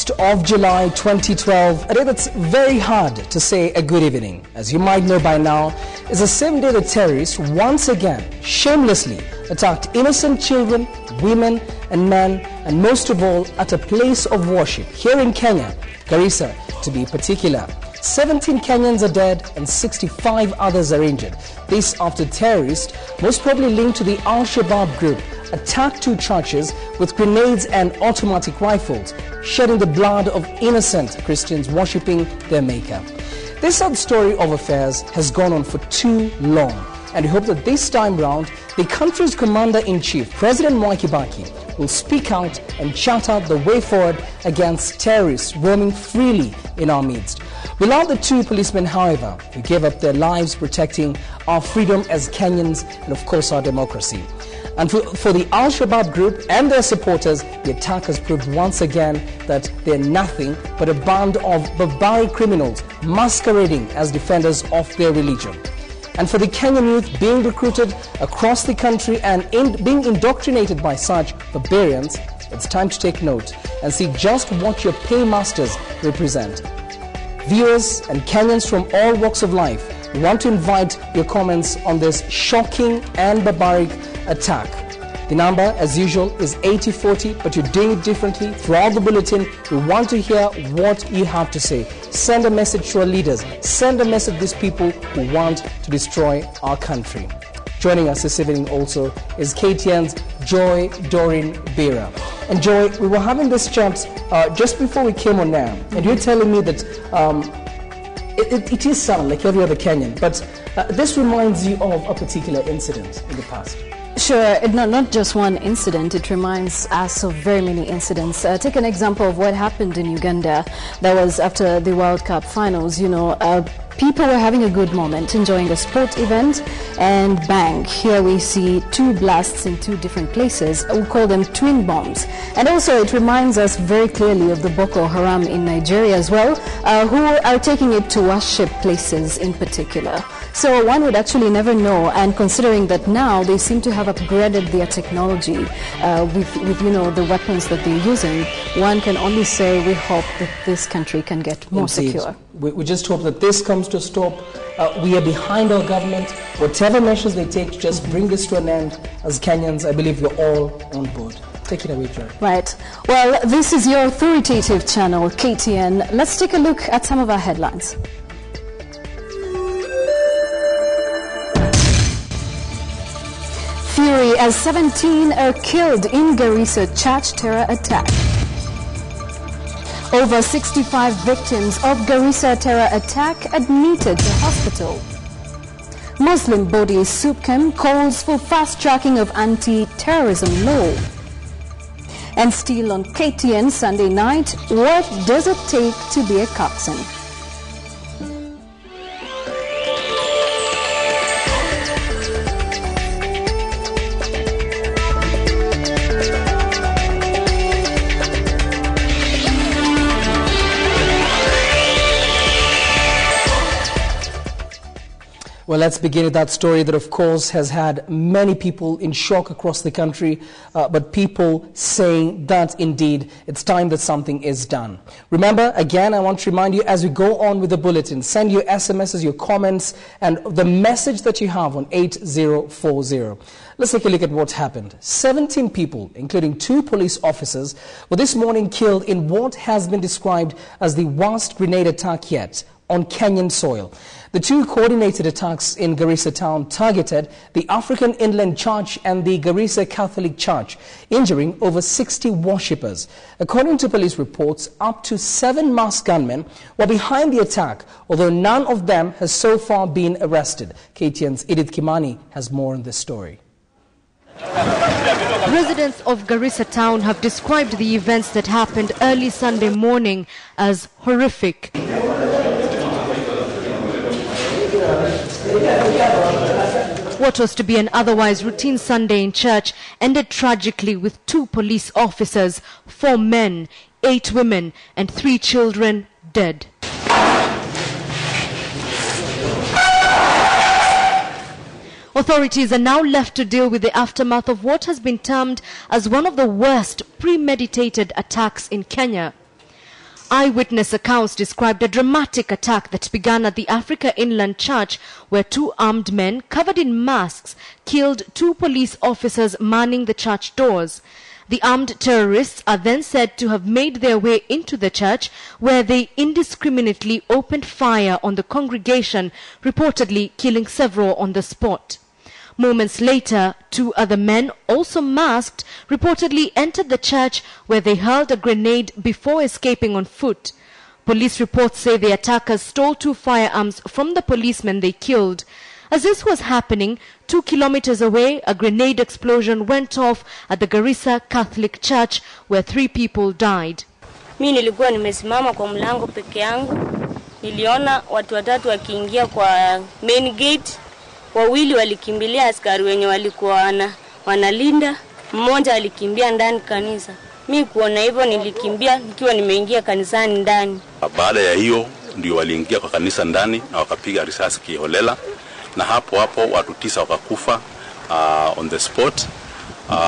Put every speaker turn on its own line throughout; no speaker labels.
1st of July 2012, a day that's very hard to say a good evening. As you might know by now, is the same day the terrorists once again shamelessly attacked innocent children, women and men, and most of all at a place of worship here in Kenya, Garissa to be particular. 17 Kenyans are dead and 65 others are injured. This after terrorists, most probably linked to the Al-Shabaab group, attacked two churches with grenades and automatic rifles, shedding the blood of innocent Christians worshipping their Maker. This sad story of affairs has gone on for too long, and we hope that this time round, the country's Commander-in-Chief, President Mwai Kibaki, will speak out and chart out the way forward against terrorists roaming freely in our midst. We love the two policemen, however, who gave up their lives protecting our freedom as Kenyans and, of course, our democracy. And for the Al-Shabaab group and their supporters, the attack has proved once again that they're nothing but a band of barbaric criminals masquerading as defenders of their religion. And for the Kenyan youth being recruited across the country and being indoctrinated by such barbarians, it's time to take note and see just what your paymasters represent. Viewers and Kenyans from all walks of life, we want to invite your comments on this shocking and barbaric attack. The number, as usual, is 8040, but you're doing it differently. Throughout the bulletin, we want to hear what you have to say. Send a message to our leaders. Send a message to these people who want to destroy our country. Joining us this evening also is KTN's Joy Doreen Bera. And Joy, we were having this chat just before we came on now, and you're telling me that it is sad like every other Kenyan, but this reminds you of a particular incident in the past.
Sure, not just one incident, it reminds us of very many incidents. Take an example of what happened in Uganda. That was after the World Cup finals. People were having a good moment, enjoying a sport event, and bang, here we see two blasts in two different places. We call them twin bombs. And also it reminds us very clearly of the Boko Haram in Nigeria as well, who are taking it to worship places in particular. So one would actually never know, and considering that now they seem to have upgraded their technology with the weapons that they're using, one can only say we hope that this country can get more secure.
We just hope that this comes to a stop. We are behind our government. Whatever measures they take to just bring this to an end, as Kenyans, I believe we're all on board. Take it away, Joy.
Right. Well, this is your authoritative channel, KTN. Let's take a look at some of our headlines. Fury as 17 are killed in Garissa church terror attack. Over 65 victims of Garissa terror attack admitted to hospital. Muslim body SUPKEM calls for fast-tracking of anti-terrorism law. And still on KTN Sunday night, what does it take to be a coxswain?
Well, let's begin with that story that, of course, has had many people in shock across the country, but people saying that, indeed, it's time that something is done. Remember, again, I want to remind you, as we go on with the bulletin, send your SMSs, your comments, and the message that you have on 8040. Let's take a look at what's happened. 17 people, including 2 police officers, were this morning killed in what has been described as the worst grenade attack yet on Kenyan soil. The 2 coordinated attacks in Garissa town targeted the African Inland Church and the Garissa Catholic Church, injuring over 60 worshippers. According to police reports, up to 7 masked gunmen were behind the attack, although none of them has so far been arrested. KTN's Edith Kimani has more on this story.
Residents of Garissa town have described the events that happened early Sunday morning as horrific. What was to be an otherwise routine Sunday in church ended tragically with 2 police officers, 4 men, 8 women and 3 children dead. Authorities are now left to deal with the aftermath of what has been termed as one of the worst premeditated attacks in Kenya. Eyewitness accounts described a dramatic attack that began at the Africa Inland Church, where two armed men covered in masks killed two police officers manning the church doors. The armed terrorists are then said to have made their way into the church, where they indiscriminately opened fire on the congregation, reportedly killing several on the spot. Moments later, two other men, also masked, reportedly entered the church, where they hurled a grenade before escaping on foot. Police reports say the attackers stole two firearms from the policemen they killed. As this was happening, 2 kilometers away, a grenade explosion went off at the Garissa Catholic Church, where 3 people died.
Mimi nilikuwa nimesimama kwa mlango peke yangu. Niliona watu watatu wakiingia kwa main gate. Wawili walikimbilia askari wenye walikuwa wanalinda. Mmoja alikimbia ndani kanisa. Mimi kuona hivyo nilikimbia nikiwa nimeingia kanisani ndani.
Baada ya hiyo ndio waliingia kwa kanisa ndani na wakapiga risasi kiholela. Na hapo watu 9 wakakufa on the spot,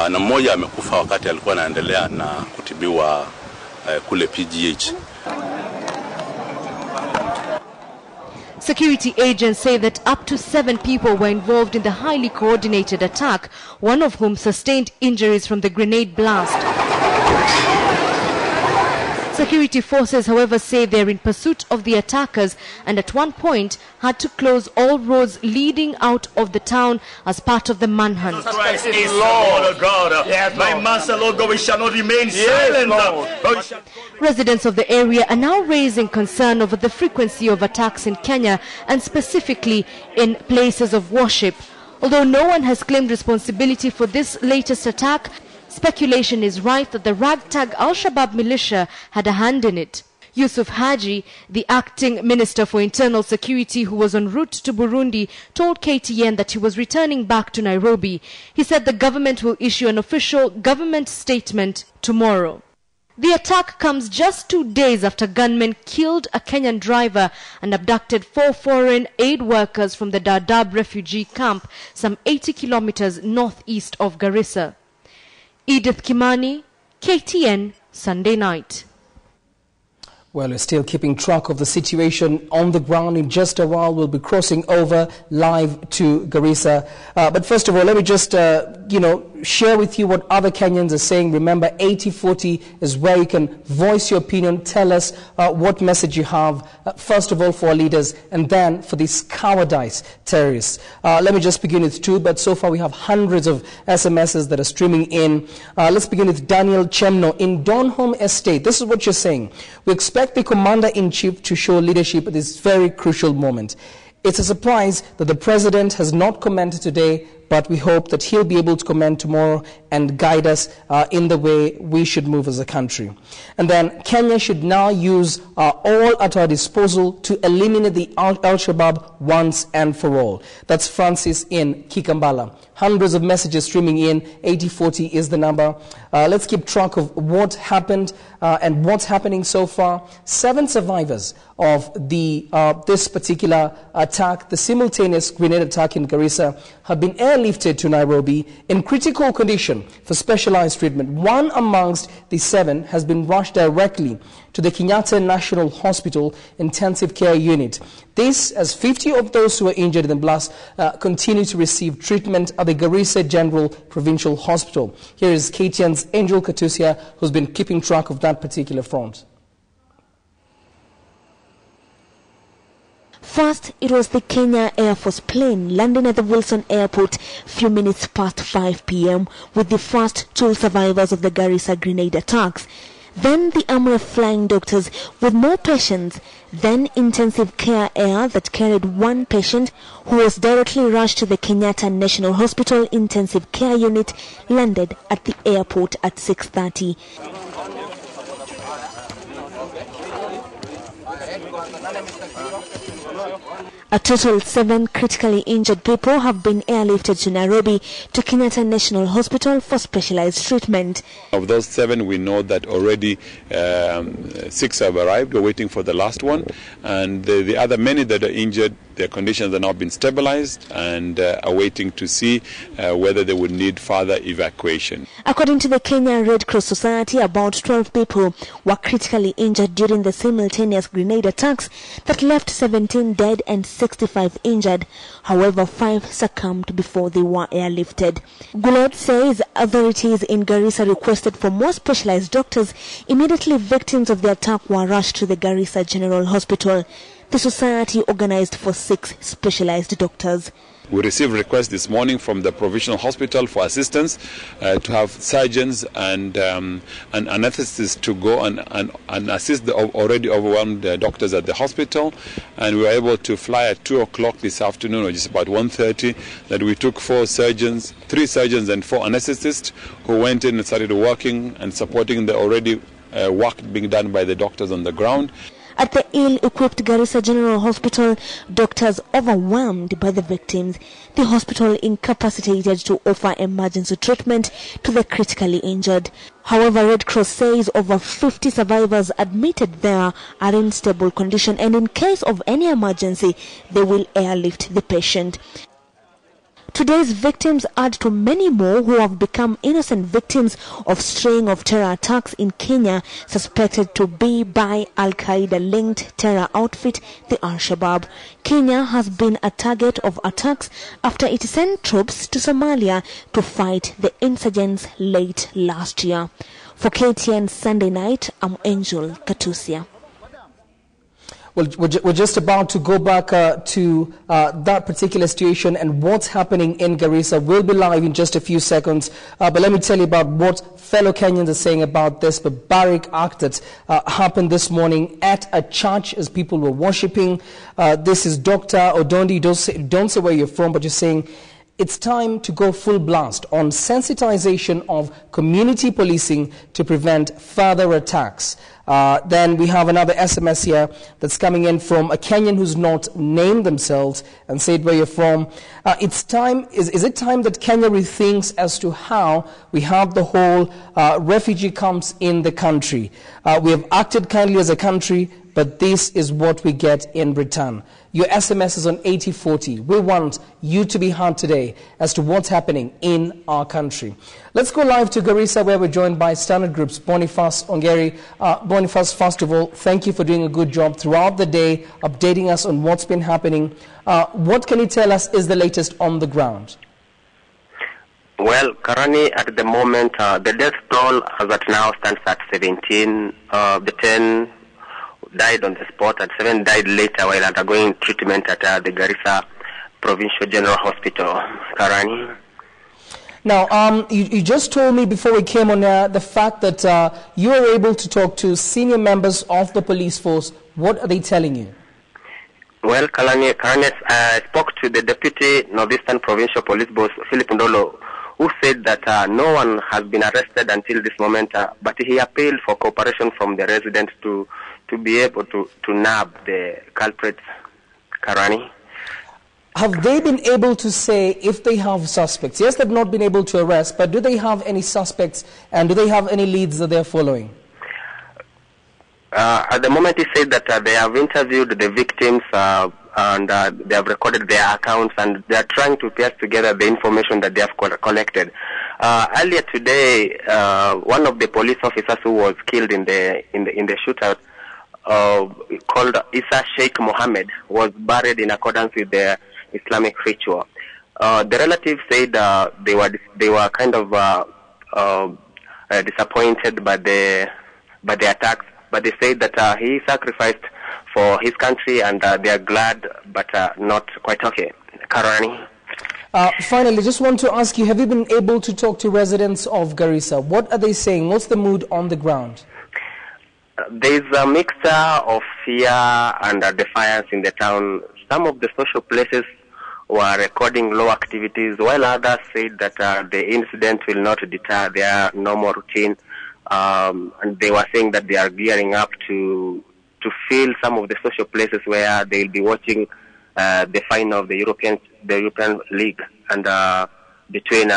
na mmoja amekufa wakati alikuwa anaendelea na kutibiwa kule PGH.
Security agents say that up to 7 people were involved in the highly coordinated attack, one of whom sustained injuries from the grenade blast. Security forces, however, say they're in pursuit of the attackers and at one point had to close all roads leading out of the town as part of the manhunt.
Christ is Lord, God. Yes, my Master, Lord God, we shall not remain silent.
Residents of the area are now raising concern over the frequency of attacks in Kenya and specifically in places of worship. Although no one has claimed responsibility for this latest attack, speculation is rife that the ragtag Al-Shabaab militia had a hand in it. Yusuf Haji, the acting Minister for Internal Security who was en route to Burundi, told KTN that he was returning back to Nairobi. He said the government will issue an official government statement tomorrow. The attack comes just 2 days after gunmen killed a Kenyan driver and abducted 4 foreign aid workers from the Dadaab refugee camp, some 80 kilometers northeast of Garissa. Edith Kimani, KTN, Sunday night.
Well, we're still keeping track of the situation on the ground. In just a while, we'll be crossing over live to Garissa. But first of all, let me just, share with you what other Kenyans are saying. Remember, 8040 is where you can voice your opinion. Tell us what message you have, first of all, for our leaders, and then for these cowardice terrorists. Let me just begin with 2, but so far we have hundreds of SMSs that are streaming in. Let's begin with Daniel Chemno in Donholm Estate. This is what you're saying. We expect the Commander-in-Chief to show leadership at this very crucial moment. It's a surprise that the President has not commented today, but we hope that he'll be able to comment tomorrow and guide us in the way we should move as a country. And then Kenya should now use all at our disposal to eliminate the Al-Shabaab once and for all. That's Francis in Kikambala. Hundreds of messages streaming in. 8040 is the number. Let's keep track of what happened and what's happening so far. 7 survivors of this particular attack, the simultaneous grenade attack in Garissa, have been airlifted to Nairobi in critical condition for specialized treatment. One amongst the 7 has been rushed directly to the Kenyatta National Hospital Intensive Care Unit. This, as 50 of those who were injured in the blast continue to receive treatment at the Garissa General Provincial Hospital. Here is KTN's Angel Katusia, who's been keeping track of that particular front.
First, it was the Kenya Air Force plane landing at the Wilson Airport few minutes past 5 p.m. with the first 2 survivors of the Garissa grenade attacks. Then the army of flying doctors with more patients, then intensive care air that carried 1 patient who was directly rushed to the Kenyatta National Hospital Intensive Care Unit, landed at the airport at 6:30. A total of 7 critically injured people have been airlifted to Nairobi to Kenyatta National Hospital for specialized treatment.
Of those 7, we know that already 6 have arrived. We're waiting for the last one. And the other many that are injured, their conditions have now been stabilized and are waiting to see whether they would need further evacuation.
According to the Kenya Red Cross Society, about 12 people were critically injured during the simultaneous grenade attacks that left 17 dead and 65 injured. However, 5 succumbed before they were airlifted. Gulod says authorities in Garissa requested for more specialized doctors. Immediately victims of the attack were rushed to the Garissa General Hospital. The society organized for 6 specialized doctors.
We received requests this morning from the provincial hospital for assistance to have surgeons and anesthetists to go and assist the already overwhelmed doctors at the hospital. And we were able to fly at 2 o'clock this afternoon, or just about 1:30, that we took 3 surgeons and 4 anesthetists who went in and started working and supporting the already work being done by the doctors on the ground.
At the ill-equipped Garissa General Hospital, doctors overwhelmed by the victims. The hospital incapacitated to offer emergency treatment to the critically injured. However, Red Cross says over 50 survivors admitted there are in stable condition, and in case of any emergency, they will airlift the patient. Today's victims add to many more who have become innocent victims of string of terror attacks in Kenya, suspected to be by Al-Qaeda-linked terror outfit, the Al-Shabaab. Kenya has been a target of attacks after it sent troops to Somalia to fight the insurgents late last year. For KTN Sunday Night, I'm Angel Katusia.
Well, we're just about to go back to that particular situation and what's happening in Garissa. We'll be live in just a few seconds. But let me tell you about what fellow Kenyans are saying about this barbaric act that happened this morning at a church as people were worshipping. This is Dr. Odondi. Don't say where you're from, but you're saying it's time to go full blast on sensitization of community policing to prevent further attacks. Then we have another SMS here that's coming in from a Kenyan who's not named themselves and said where you're from. It's time. Is it time that Kenya rethinks as to how we have the whole refugee camps in the country? We have acted kindly as a country, but this is what we get in return. Your SMS is on 8040. We want you to be heard today as to what's happening in our country. Let's go live to Garissa, where we're joined by Standard Group's Boniface Ongeri. Boniface, first of all, thank you for doing a good job throughout the day, updating us on what's been happening. What can you tell us is the latest on the ground?
Well, currently at the moment, the death toll as at now stands at 17. The 10 died on the spot, and 7 died later while undergoing treatment at the Garissa Provincial General Hospital, Karani.
Now, you just told me before we came on the fact that you were able to talk to senior members of the police force. What are they telling you?
Well, Karani, I spoke to the Deputy Northeastern Provincial Police Boss, Philip Ndolo, who said that no one has been arrested until this moment, but he appealed for cooperation from the residents to be able to nab the culprits, Karani.
Have they been able to say if they have suspects? Yes, they've not been able to arrest, but do they have any suspects and do they have any leads that they're following?
At the moment, he said that they have interviewed the victims and they have recorded their accounts, and they are trying to piece together the information that they have collected. Earlier today, one of the police officers who was killed in the shootout, called Isa Sheikh Mohammed, was buried in accordance with the Islamic ritual. The relatives said they were kind of disappointed by the attacks, but they said that he sacrificed for his country, and they are glad, but not quite okay. Karani.
Finally, just want to ask you, have you been able to talk to residents of Garissa? What are they saying? What's the mood on the ground?
There is a mixture of fear and defiance in the town. Some of the social places were recording low activities, while others said that the incident will not deter their normal routine. And they were saying that they are gearing up to fill some of the social places where they will be watching the final of the European League and between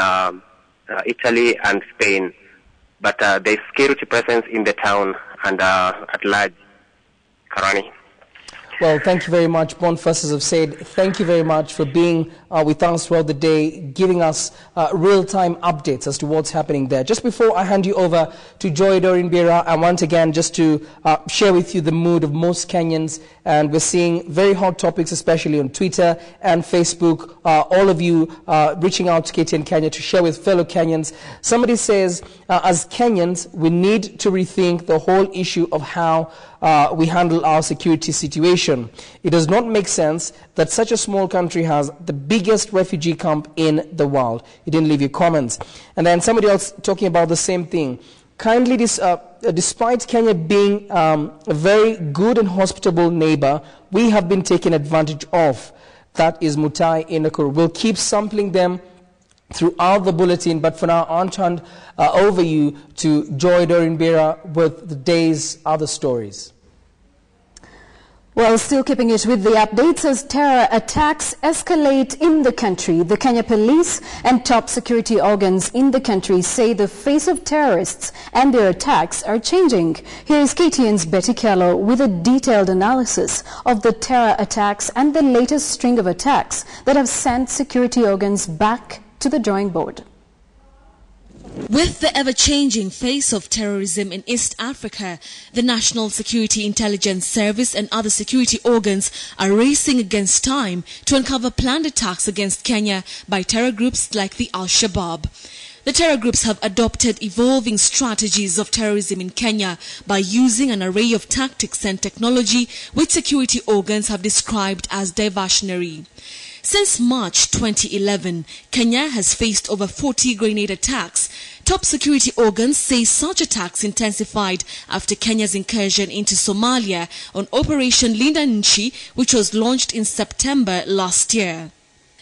Italy and Spain. But there is security presence in the town and at large. Karani.
Well, thank you very much. Boniface, as I've said, thank you very much for being with us throughout the day, giving us real-time updates as to what's happening there. Just before I hand you over to Joy Doreen Bira, I want again just to share with you the mood of most Kenyans, and we're seeing very hot topics, especially on Twitter and Facebook. All of you reaching out to KTN Kenya to share with fellow Kenyans. Somebody says, as Kenyans, we need to rethink the whole issue of how we handle our security situation. It does not make sense that such a small country has the biggest refugee camp in the world. You didn't leave your comments. And then somebody else talking about the same thing. Kindly, despite Kenya being a very good and hospitable neighbor, we have been taken advantage of. That is Mutai in Nakuru. We'll keep sampling them throughout the bulletin, but for now, I'll turn over you to Joy Doreen Bira with the day's other stories.
Well, still keeping it with the updates as terror attacks escalate in the country. The Kenya police and top security organs in the country say the face of terrorists and their attacks are changing. Here is KTN's Betty Kello with a detailed analysis of the terror attacks and the latest string of attacks that have sent security organs back to the drawing board.
With the ever-changing face of terrorism in East Africa, the National Security Intelligence Service and other security organs are racing against time to uncover planned attacks against Kenya by terror groups like the Al-Shabaab. The terror groups have adopted evolving strategies of terrorism in Kenya by using an array of tactics and technology which security organs have described as diversionary. Since March 2011, Kenya has faced over 40 grenade attacks. Top security organs say such attacks intensified after Kenya's incursion into Somalia on Operation Linda Nchi, which was launched in September last year.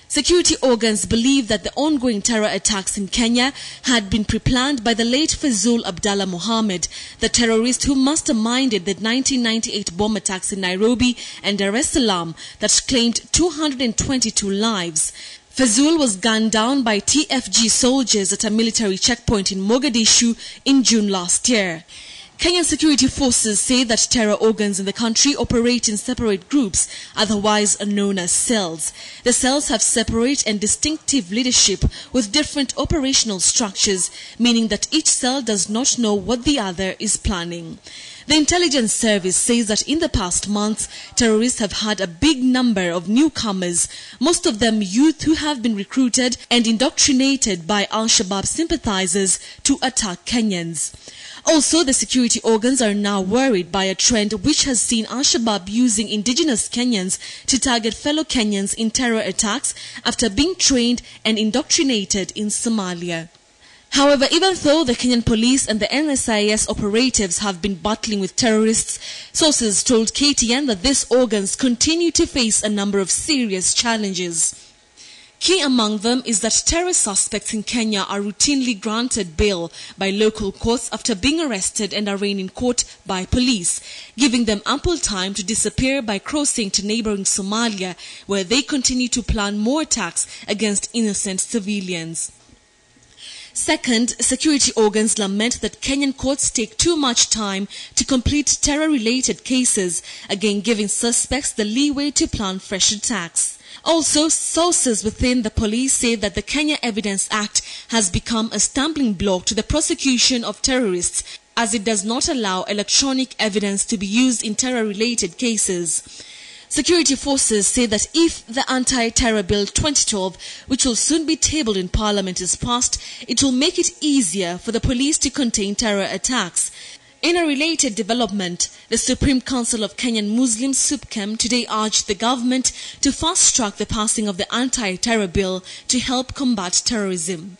Security organs believe that the ongoing terror attacks in Kenya had been pre-planned by the late Fazul Abdallah Mohammed, the terrorist who masterminded the 1998 bomb attacks in Nairobi and Dar es Salaam that claimed 222 lives. Fazul was gunned down by TFG soldiers at a military checkpoint in Mogadishu in June last year. Kenyan security forces say that terror organs in the country operate in separate groups, otherwise known as cells. The cells have separate and distinctive leadership with different operational structures, meaning that each cell does not know what the other is planning. The intelligence service says that in the past months, terrorists have had a big number of newcomers, most of them youth who have been recruited and indoctrinated by Al-Shabaab sympathizers to attack Kenyans. Also, the security organs are now worried by a trend which has seen Al-Shabaab using indigenous Kenyans to target fellow Kenyans in terror attacks after being trained and indoctrinated in Somalia. However, even though the Kenyan police and the NSIS operatives have been battling with terrorists, sources told KTN that these organs continue to face a number of serious challenges. Key among them is that terror suspects in Kenya are routinely granted bail by local courts after being arrested and arraigned in court by police, giving them ample time to disappear by crossing to neighboring Somalia, where they continue to plan more attacks against innocent civilians. Second, security organs lament that Kenyan courts take too much time to complete terror-related cases, again giving suspects the leeway to plan fresh attacks. Also, sources within the police say that the Kenya Evidence Act has become a stumbling block to the prosecution of terrorists, as it does not allow electronic evidence to be used in terror-related cases. Security forces say that if the Anti-Terror Bill 2012, which will soon be tabled in Parliament, is passed, it will make it easier for the police to contain terror attacks. In a related development, the Supreme Council of Kenyan Muslims, SUPKEM, today urged the government to fast-track the passing of the Anti-Terror Bill to help combat terrorism.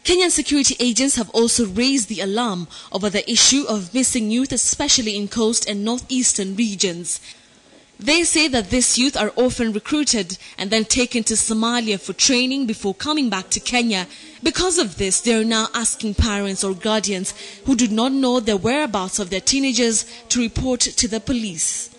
Kenyan security agents have also raised the alarm over the issue of missing youth, especially in coast and northeastern regions. They say that these youth are often recruited and then taken to Somalia for training before coming back to Kenya. Because of this, they are now asking parents or guardians who do not know the whereabouts of their teenagers to report to the police.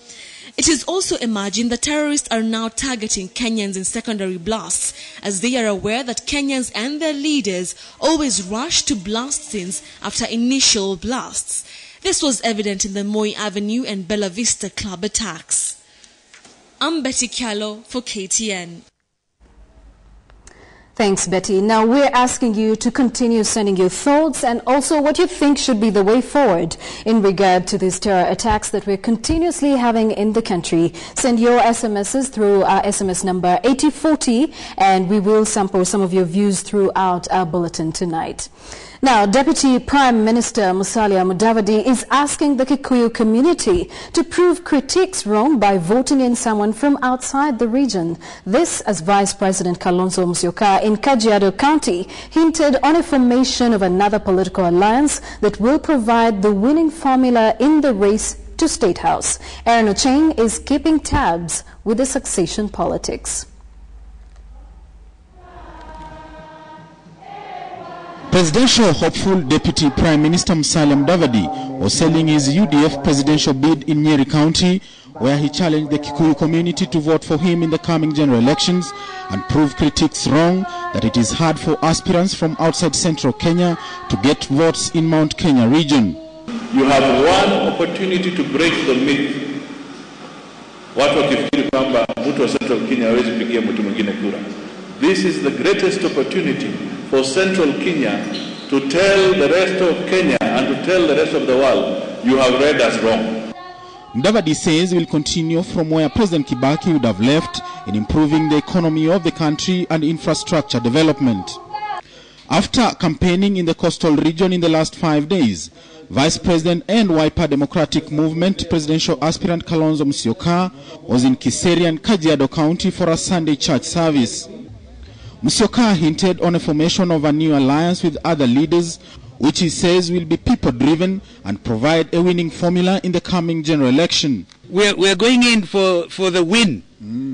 It is also imagined that terrorists are now targeting Kenyans in secondary blasts, as they are aware that Kenyans and their leaders always rush to blast scenes after initial blasts. This was evident in the Moi Avenue and Bella Vista Club attacks. I'm Betty Callow for KTN.
Thanks, Betty. Now we're asking you to continue sending your thoughts and also what you think should be the way forward in regard to these terror attacks that we're continuously having in the country. Send your SMSs through our SMS number 8040 and we will sample some of your views throughout our bulletin tonight. Now, Deputy Prime Minister Musalia Mudavadi is asking the Kikuyu community to prove critiques wrong by voting in someone from outside the region. This as Vice President Kalonzo Musyoka in Kajiado County hinted on a formation of another political alliance that will provide the winning formula in the race to State House. Aaron Ocheng is keeping tabs with the succession politics.
Presidential hopeful Deputy Prime Minister Musalia Mudavadi was selling his UDF presidential bid in Nyeri County, where he challenged the Kikuyu community to vote for him in the coming general elections and prove critics wrong that it is hard for aspirants from outside central Kenya to get votes in Mount Kenya region.
You have one opportunity to break the myth. Watu wakifikiri kwamba mtu wa central Kenya hawezi pigia mtu mwingine kura. This is the greatest opportunity for central Kenya to tell the rest of Kenya and to tell the rest of the world, you have read us wrong.
Mudavadi says he will continue from where President Kibaki would have left in improving the economy of the country and infrastructure development. After campaigning in the coastal region in the last 5 days, Vice President and Wiper Democratic Movement presidential aspirant Kalonzo Musyoka was in Kiseri and Kajiado County for a Sunday church service. Musyoka hinted on a formation of a new alliance with other leaders, which he says will be people-driven and provide a winning formula in the coming general election.
We're going in for the win,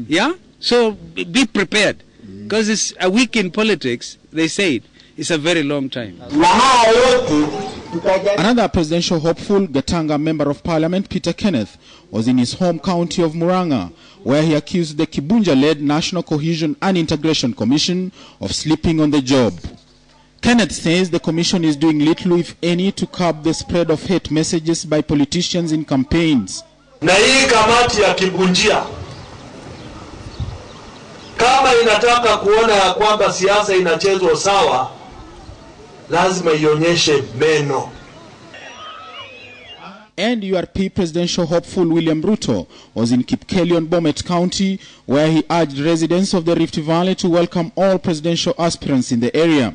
yeah? So be prepared, because it's a week in politics, they say it's a very long time.
Another presidential hopeful, Gatanga Member of Parliament Peter Kenneth, was in his home county of Murang'a, where he accused the Kibunja-led National Cohesion and Integration Commission of sleeping on the job. Kenneth says the commission is doing little, if any, to curb the spread of hate messages by politicians in campaigns.
Na hii kamati ya Kibunjia, kama inataka kuona ya kwamba siasa inachezwa sawa, lazima ionyeshe meno.
And URP presidential hopeful William Ruto was in Kipkelion, Bomet County, where he urged residents of the Rift Valley to welcome all presidential aspirants in the area.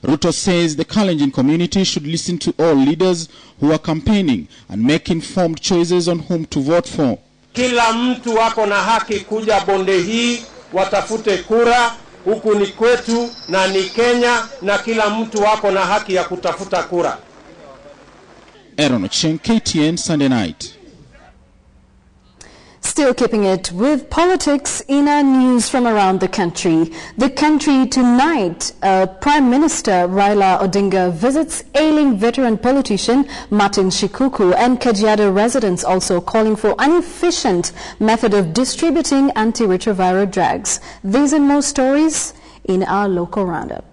Ruto says the Kalenjin community should listen to all leaders who are campaigning and make informed choices on whom to vote for.
Kila mtu wako na haki kuja bonde hii, watafute kura, huku ni kwetu na ni Kenya, na kila mtu wako na haki ya kutafuta kura.
Aaron Ocheng, KTN, Sunday night.
Still keeping it with politics in our news from around the country. The country tonight, Prime Minister Raila Odinga visits ailing veteran politician Martin Shikuku, and Kajiado residents also calling for an efficient method of distributing antiretroviral drugs. These and more stories in our local roundup.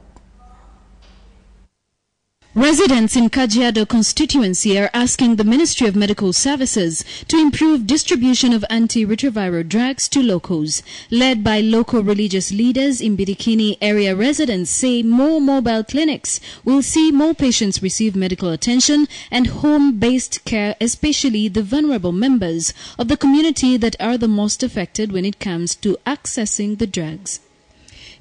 Residents in Kajiado constituency are asking the Ministry of Medical Services to improve distribution of antiretroviral drugs to locals. Led by local religious leaders in Birikini area, residents say more mobile clinics will see more patients receive medical attention and home-based care, especially the vulnerable members of the community that are the most affected when it comes to accessing the drugs.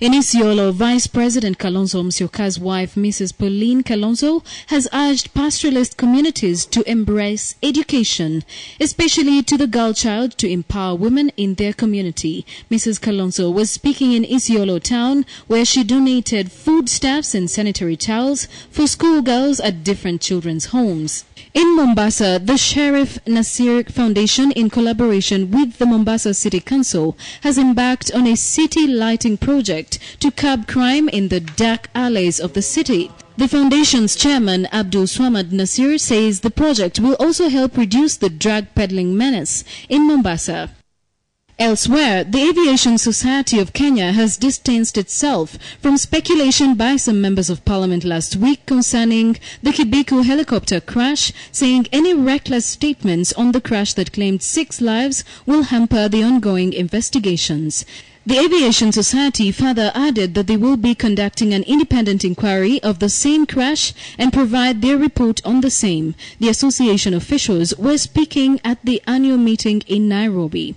In Isiolo, Vice President Kalonzo Musyoka's wife, Mrs. Pauline Kalonzo, has urged pastoralist communities to embrace education, especially to the girl child, to empower women in their community. Mrs. Kalonzo was speaking in Isiolo town, where she donated foodstuffs and sanitary towels for schoolgirls at different children's homes. In Mombasa, the Sheriff Nasir Foundation, in collaboration with the Mombasa City Council, has embarked on a city lighting project to curb crime in the dark alleys of the city. The foundation's chairman, Abdul Swamad Nasir, says the project will also help reduce the drug peddling menace in Mombasa. Elsewhere, the Aviation Society of Kenya has distanced itself from speculation by some members of parliament last week concerning the Kibiku helicopter crash, saying any reckless statements on the crash that claimed 6 lives will hamper the ongoing investigations. The Aviation Society further added that they will be conducting an independent inquiry of the same crash and provide their report on the same. The association officials were speaking at the annual meeting in Nairobi.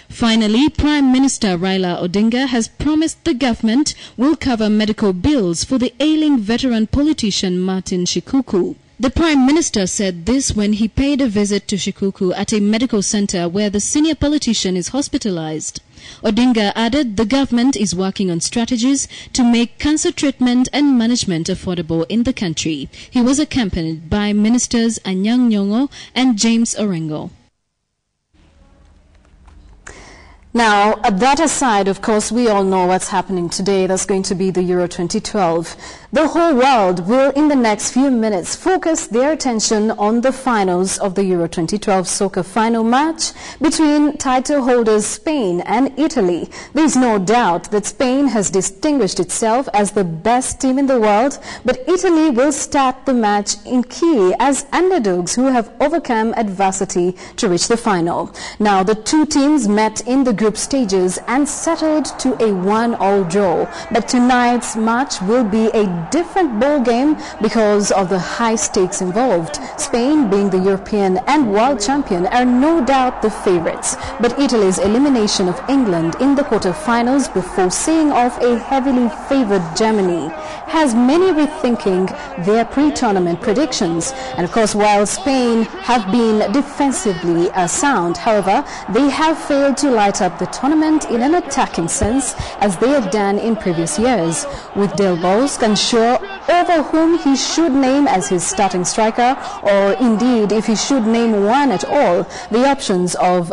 Finally, Prime Minister Raila Odinga has promised the government will cover medical bills for the ailing veteran politician Martin Shikuku. The Prime Minister said this when he paid a visit to Shikuku at a medical center where the senior politician is hospitalized. Odinga added the government is working on strategies to make cancer treatment and management affordable in the country. He was accompanied by Ministers Anyang' Nyong'o and James Orengo.
Now, that aside, of course, we all know what's happening today. That's going to be the Euro 2012. The whole world will, in the next few minutes, focus their attention on the finals of the Euro 2012 soccer final match between title holders Spain and Italy. There's no doubt that Spain has distinguished itself as the best team in the world, but Italy will start the match in key as underdogs who have overcome adversity to reach the final. Now, the two teams met in the group stages and settled to a 1-1 draw, but tonight's match will be a different ball game because of the high stakes involved. Spain, being the European and world champion, are no doubt the favorites, but Italy's elimination of England in the quarter-finals before seeing off a heavily favored Germany has many rethinking their pre-tournament predictions. And of course, while Spain have been defensively sound, however, they have failed to light up the tournament in an attacking sense as they have done in previous years, with Del Bosque unsure over whom he should name as his starting striker, or indeed if he should name one at all. The options of